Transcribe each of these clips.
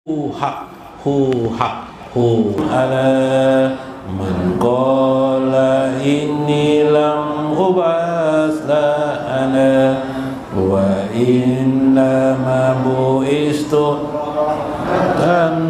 hu ala man qala inni lam ubas la ana wa inna ma bu'istu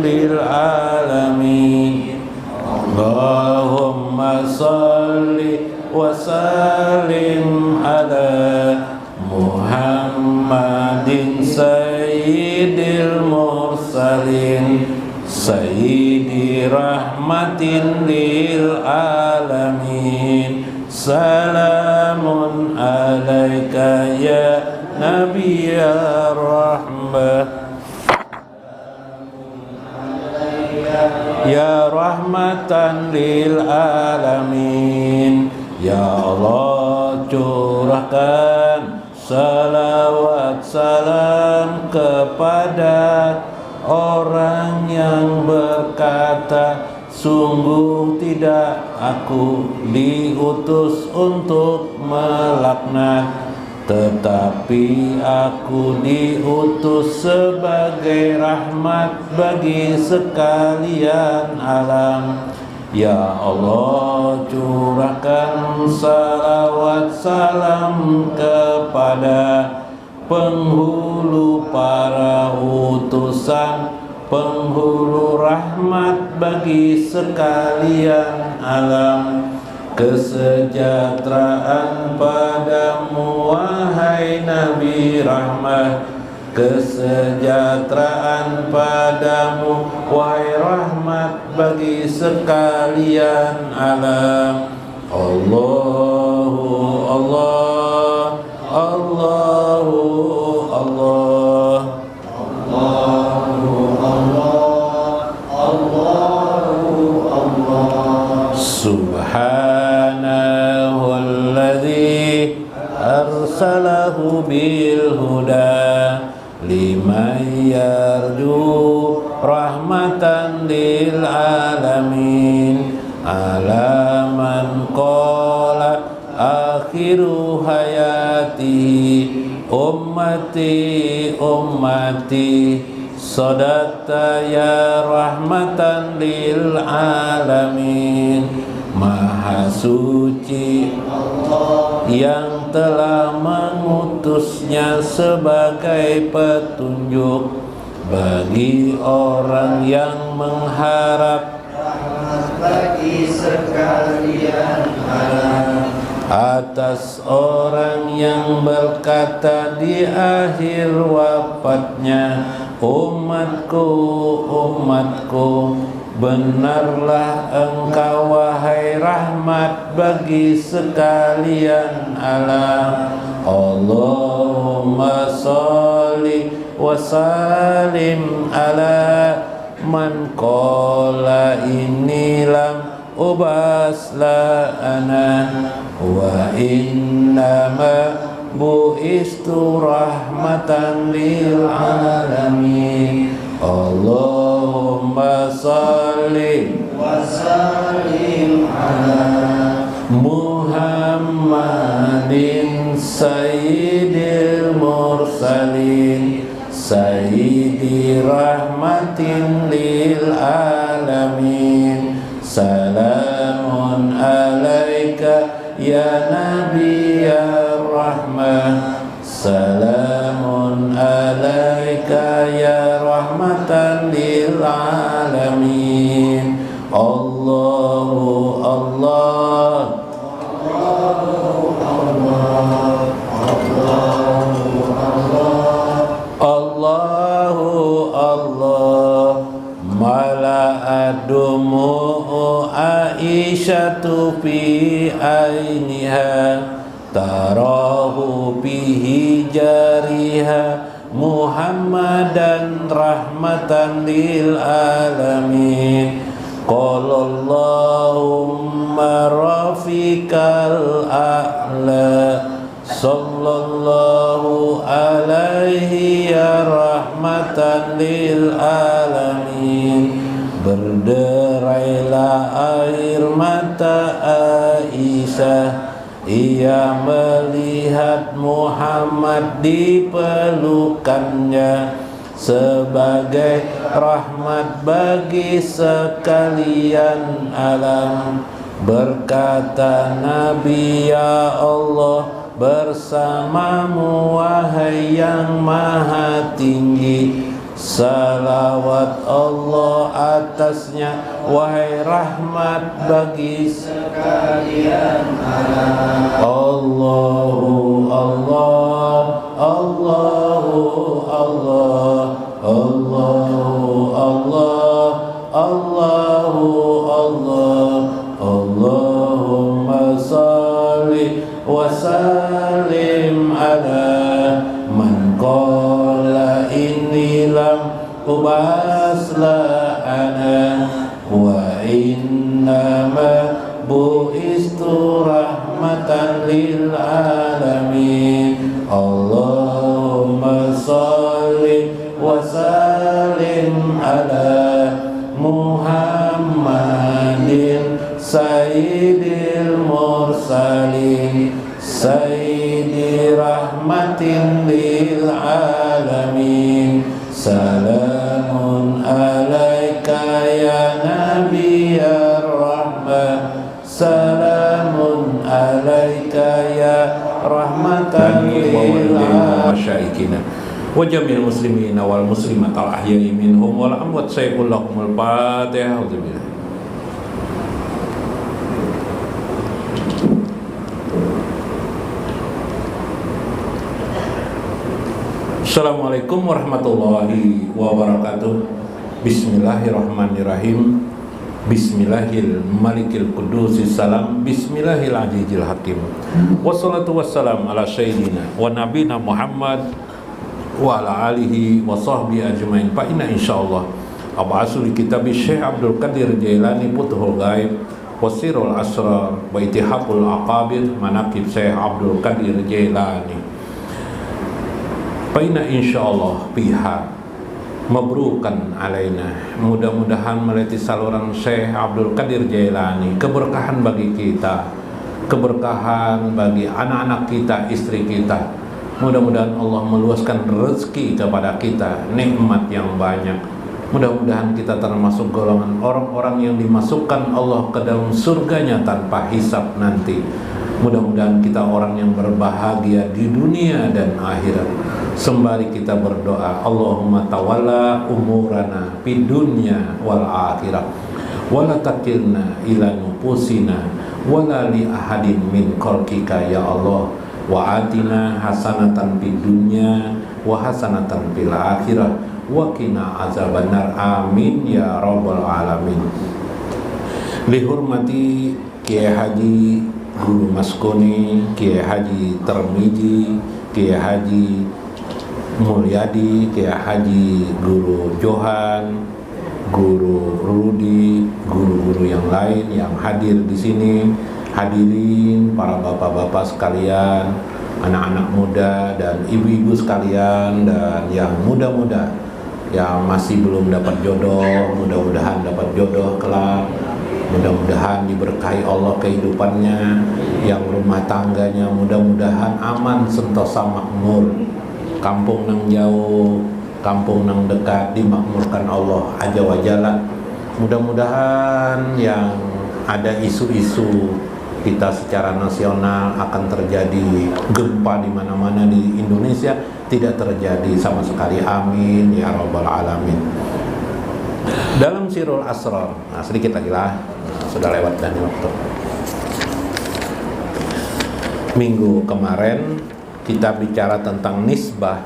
lil alamin. Allahumma salli wa sallim ala Muhammadin sayyidil mursalin sayyidi rahmatin lil alamin. Salamun alaika ya nabiyyar rahmah ya rahmatan lil alamin. Ya Allah, curahkan salawat salam kepada orang yang berkata, sungguh tidak aku diutus untuk melaknat, tetapi aku diutus sebagai rahmat bagi sekalian alam. Ya Allah, curahkan salawat salam kepada penghulu para utusan, penghulu rahmat bagi sekalian alam. Kesejahteraan padamu wahai Nabi rahmah, kesejahteraan padamu wahai rahmat bagi sekalian alam. Allahu Allah, Allahu Allah, Allahu Allah, Allahu Allah. Subhanalladzi arsalahu bil huda liman yarju rahmatan lil alamin. Alaman qala akhiru hayati ummati ummati sadaqta ya rahmatan lil alamin. Maha suci yang telah mengutusnya sebagai petunjuk bagi orang yang mengharap bagi sekalian alam. Atas orang yang berkata di akhir wafatnya, umatku, umatku, benarlah engkau wahai rahmat bagi sekalian alam. Allahumma salli wa sallim ala man qala inni lam ubas la ana wa innama bu'istu rahmatan lil alamin. Allahumma salli wa sallim ala Muhammadin sayyidil mursalin sayyidi rahmatin lil alamin. Salamun alaika ya nabiyyar rahmah, salamun alaika ya rahmatan lil alamin. Allahu Allah, Allahu Allah, Allahu Allah, Allahu Allah. Mala'adumu Aisyatu fi ainiha tarahu bihi jariha Muhammadan rahmatan lil alamin. Qala Allahumma rafiqal a'la sallallahu alaihi ya rahmatan lil alamin. Berderailah air mata Aisyah, ia melihat Muhammad di pelukannya sebagai rahmat bagi sekalian alam. Berkata Nabi, ya Allah, bersamamu wahai yang maha tinggi, salawat Allah atasnya wahai rahmat bagi sekalian alam. Allahu Allah, Allahu Allah, Allahu Allah, Allahu Allah. Allahumma salli wa sallim ala man qala inni lam ubas la ana wa innama bu'istu rahmatan lil alamin. Allahumma salli wa sallim ala Muhammadin Sayyidil Mursalin Sayyidi rahmatin lil alamin. Salamun alaika ya Nabiyar Rahmah, salamun alaika ya rahmatan lil alamin. Wa jamil muslimina wal muslimat al ahya'i minhum wal amwat. Sayyidul lakumul Fatihah. Assalamualaikum warahmatullahi wabarakatuh. Bismillahirrahmanirrahim. Bismillahil malikil qudusis salam. Bismillahil azizil hakim. Wassalatu wassalam ala sayyidina wa nabina Muhammad wa ala alihi wa sahbihi ajmain. Fa inna insyaallah ab'asu li kitabi Syekh Abdul Qadir Jailani Futhul Ghaib Wasirul Asrar wa Itihaful Aqabir Manaqib Syekh Abdul Qadir Jailani. Fa inna insyaallah pihak mabrukan alaina, mudah-mudahan melewati saluran Syekh Abdul Qadir Jailani keberkahan bagi kita, keberkahan bagi anak-anak kita, istri kita. Mudah-mudahan Allah meluaskan rezeki kepada kita, nikmat yang banyak. Mudah-mudahan kita termasuk golongan orang-orang yang dimasukkan Allah ke dalam surganya tanpa hisab nanti. Mudah-mudahan kita orang yang berbahagia di dunia dan akhirat. Sembari kita berdoa, Allahumma tawalla umurana fid dunya wal akhirah wala takilna ila nufusina wala li ahadin min khalqika ya Allah. Wa atina hasanatan fid dunya wa hasanatan fil akhirah wa qina azabannar. Amin ya rabbal alamin. Li hurmati Kiai Haji Guru Maskuni, Kiai Haji Termiji, Kiai Haji Mulyadi, Kiai Haji Guru Johan, Guru Rudi, guru-guru yang lain yang hadir di sini. Hadirin para bapak-bapak sekalian, anak-anak muda dan ibu-ibu sekalian, dan yang muda-muda yang masih belum dapat jodoh, mudah-mudahan dapat jodoh kelak. Mudah-mudahan diberkahi Allah kehidupannya, yang rumah tangganya mudah-mudahan aman sentosa makmur. Kampung nang jauh, kampung nang dekat dimakmurkan Allah aja wajalla. Mudah-mudahan yang ada isu-isu kita secara nasional akan terjadi gempa di mana-mana di Indonesia tidak terjadi sama sekali. Amin ya rabbal alamin. Dalam Sirul Asrar, sedikit lagi lah, sudah lewat dan waktu. Minggu kemarin kita bicara tentang nisbah.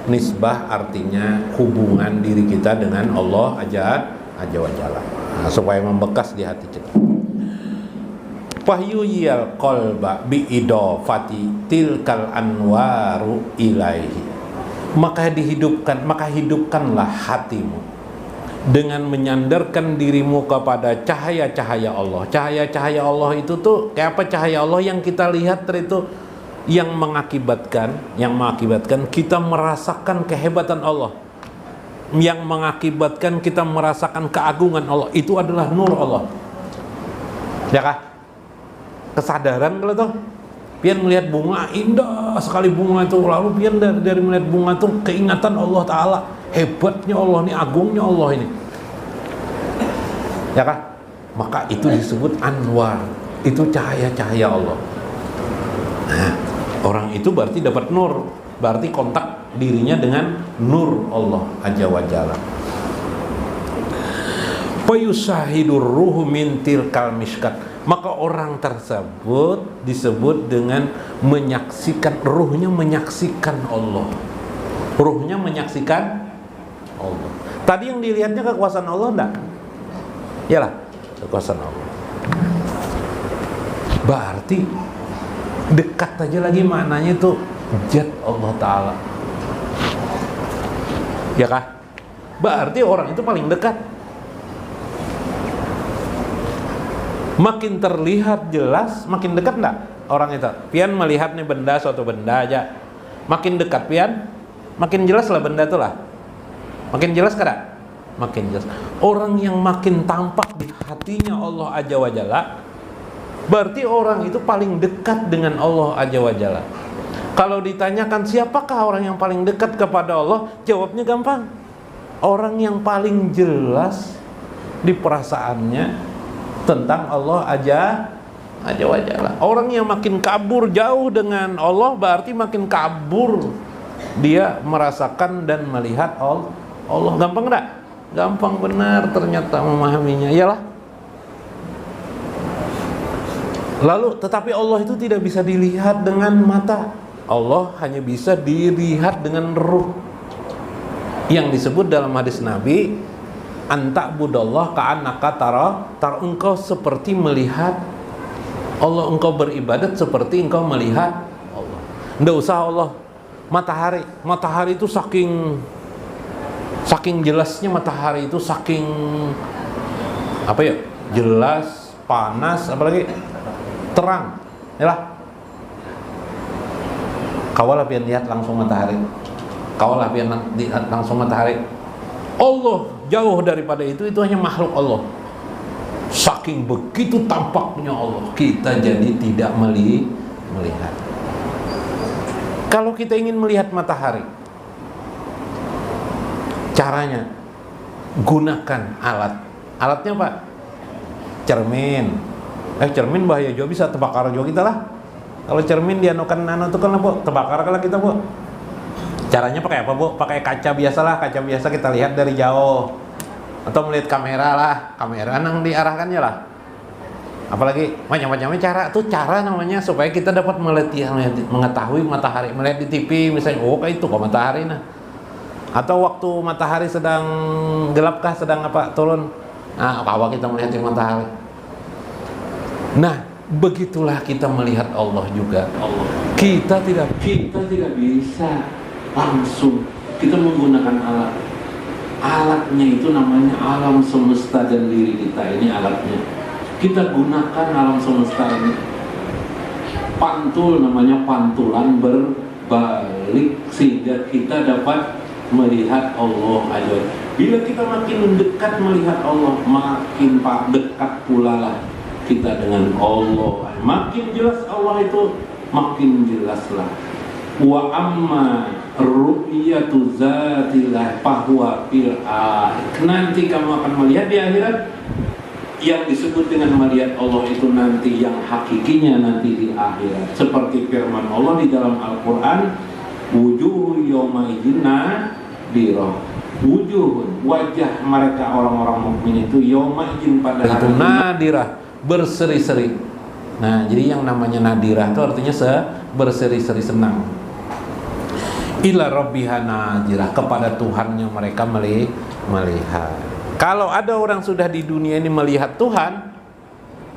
Nisbah artinya hubungan diri kita dengan Allah aja wajalla, supaya membekas di hati kita. Fahyuyal qalba bi idafati tilkal anwaru ilaihi. Maka hidupkanlah hatimu dengan menyandarkan dirimu kepada cahaya-cahaya Allah. Cahaya-cahaya Allah itu tuh kayak apa? Cahaya Allah yang kita lihat itu yang mengakibatkan kita merasakan kehebatan Allah, yang mengakibatkan kita merasakan keagungan Allah. Itu adalah nur Allah, ya kah? Kesadaran kalau tuh pian melihat bunga, indah sekali bunga itu, lalu pian dari melihat bunga itu keingatan Allah Ta'ala, hebatnya Allah nih, agungnya Allah ini. Ya kan? Maka itu disebut anwar. Itu cahaya-cahaya Allah. Nah, orang itu berarti dapat nur, berarti kontak dirinya dengan nur Allah Azza wa Jalla. Fayusahidur ruhu min tilkal miskat. Maka orang tersebut disebut dengan menyaksikan, ruhnya menyaksikan Allah. Ruhnya menyaksikan Allah. Tadi yang dilihatnya kekuasaan Allah enggak? Iyalah, kekuasaan Allah. Berarti dekat aja lagi maknanya itu zat Allah Ta'ala. Ya kah? Berarti orang itu paling dekat. Makin terlihat jelas, makin dekat enggak orang itu? Pian melihat nih benda, suatu benda aja, makin dekat pian, makin jelas lah benda itu lah. Makin jelas kada? Makin jelas. Orang yang makin tampak di hatinya Allah Azza wa Jalla, berarti orang itu paling dekat dengan Allah Azza wa Jalla. Kalau ditanyakan siapakah orang yang paling dekat kepada Allah, jawabnya gampang. Orang yang paling jelas di perasaannya tentang Allah Azza wa Jalla. Orang yang makin kabur jauh dengan Allah, berarti makin kabur dia merasakan dan melihat Allah. Gampang enggak? Gampang benar ternyata memahaminya. Iyalah. Lalu tetapi Allah itu tidak bisa dilihat dengan mata. Allah hanya bisa dilihat dengan ruh. Yang disebut dalam hadis Nabi, anta budallah ka'annaka tara, engkau seperti melihat Allah, engkau beribadat seperti engkau melihat Allah. Enggak usah Allah matahari itu saking jelasnya, matahari itu saking apa ya, jelas, panas, apalagi terang. Yalah, kawalah pian lihat langsung matahari, kawalah pian lihat langsung matahari. Allah jauh daripada itu hanya makhluk Allah. Saking begitu tampaknya Allah, kita jadi tidak melihat. Kalau kita ingin melihat matahari, caranya gunakan alatnya apa? Cermin. Cermin bahaya juga, bisa terbakar juga kita lah. Kalau cermin dia itu kan Bu, terbakar kalau kita Bu. Caranya pakai apa Bu? Pakai kaca biasalah, kaca biasa kita lihat dari jauh. Atau melihat kamera lah, kamera yang diarahkannya lah. Apalagi macam-macamnya cara namanya supaya kita dapat mengetahui matahari. Melihat di TV misalnya, oh kayak itu kok matahari nah. Atau waktu matahari sedang gelapkah, sedang apa turun. Nah, apa kita melihat matahari. Nah, begitulah kita melihat Allah juga. Kita tidak bisa langsung, kita menggunakan alatnya itu namanya alam semesta dan diri kita ini alatnya. Kita gunakan alam semesta ini, pantul namanya, pantulan berbalik sehingga kita dapat melihat Allah Azza. Bila kita makin dekat melihat Allah, makin dekat pula lah kita dengan Allah. Makin jelas Allah itu, makin jelaslah. Wa amma ru'yatu zatillah fahuwa fil akhir. Nanti kamu akan melihat di akhirat. Yang disebut dengan melihat Allah itu nanti yang hakikinya nanti di akhirat. Seperti firman Allah di dalam Al-Quran, wujuh yawma idzin nadirah. Wujuh, wajah mereka orang-orang mukmin itu yawma idzin pada hari itu nadirah, berseri-seri. Nah, jadi yang namanya nadirah itu artinya berseri-seri senang. Ila rabbiha nadirah, kepada Tuhannya mereka melihat. Kalau ada orang sudah di dunia ini melihat Tuhan,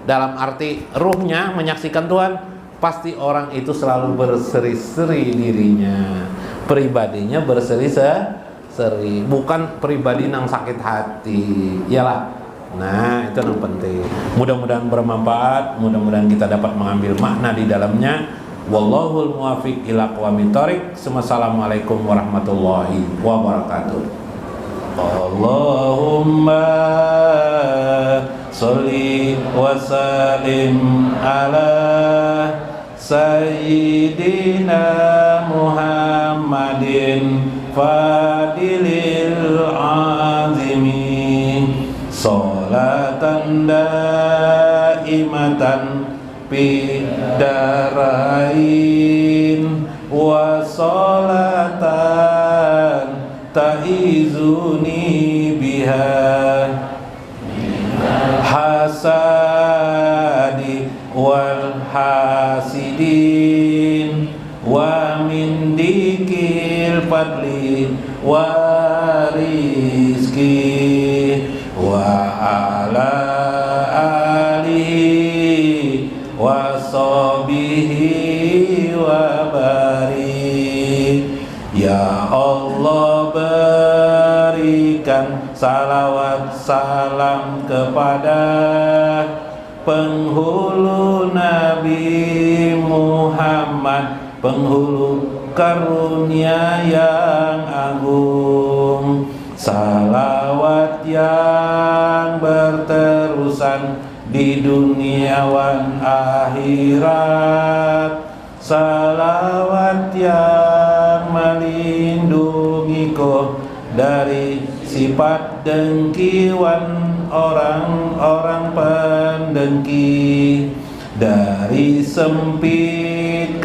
dalam arti ruhnya menyaksikan Tuhan, pasti orang itu selalu berseri-seri dirinya, pribadinya berseri-seri, bukan pribadi yang sakit hati. Iyalah. Nah, itu yang penting. Mudah-mudahan bermanfaat, mudah-mudahan kita dapat mengambil makna di dalamnya. Wallahul muwaffiq ila aqwamit thoriq. Wassalamualaikum warahmatullahi wabarakatuh. Allahumma sholli wa sallim ala sayyidina Muhammadin fadilil Salatan daimatan fid darain wa salatan ta'izuni biha hasadi wal hasidin wa min dikil fadli wa rizki wa ala alihi wa sahbihi wa barik. Ya Allah, berikan salawat salam kepada penghulu Nabi Muhammad, penghulu karunia yang agung. Salawat yang berterusan di dunia wan akhirat, salawat yang melindungiku dari sifat dengkiwan orang-orang pendengki, dari sempit